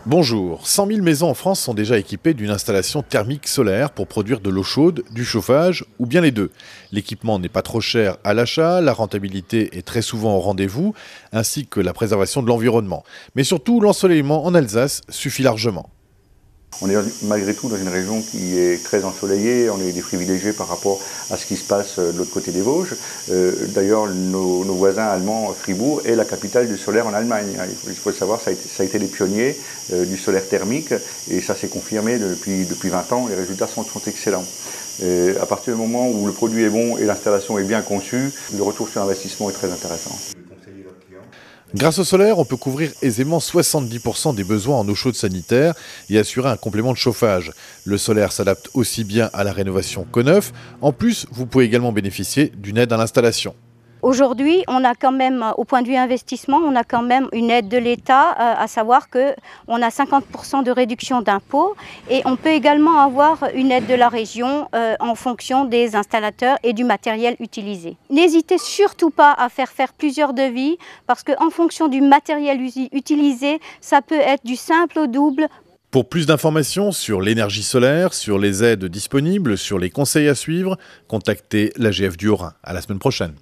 Bonjour, 100 000 maisons en France sont déjà équipées d'une installation thermique solaire pour produire de l'eau chaude, du chauffage ou bien les deux. L'équipement n'est pas trop cher à l'achat, la rentabilité est très souvent au rendez-vous, ainsi que la préservation de l'environnement. Mais surtout, l'ensoleillement en Alsace suffit largement. On est malgré tout dans une région qui est très ensoleillée, on est des privilégiés par rapport à ce qui se passe de l'autre côté des Vosges. D'ailleurs, nos voisins allemands, Fribourg, est la capitale du solaire en Allemagne. Il faut le savoir, ça a été les pionniers du solaire thermique et ça s'est confirmé depuis 20 ans, les résultats sont excellents. À partir du moment où le produit est bon et l'installation est bien conçue, le retour sur investissement est très intéressant. Grâce au solaire, on peut couvrir aisément 70% des besoins en eau chaude sanitaire et assurer un complément de chauffage. Le solaire s'adapte aussi bien à la rénovation qu'au neuf. En plus, vous pouvez également bénéficier d'une aide à l'installation. Aujourd'hui, on a quand même, au point de vue investissement, on a quand même une aide de l'État, à savoir qu'on a 50% de réduction d'impôts et on peut également avoir une aide de la région en fonction des installateurs et du matériel utilisé. N'hésitez surtout pas à faire plusieurs devis parce qu'en fonction du matériel utilisé, ça peut être du simple au double. Pour plus d'informations sur l'énergie solaire, sur les aides disponibles, sur les conseils à suivre, contactez l'AGF du Haut-Rhin. À la semaine prochaine.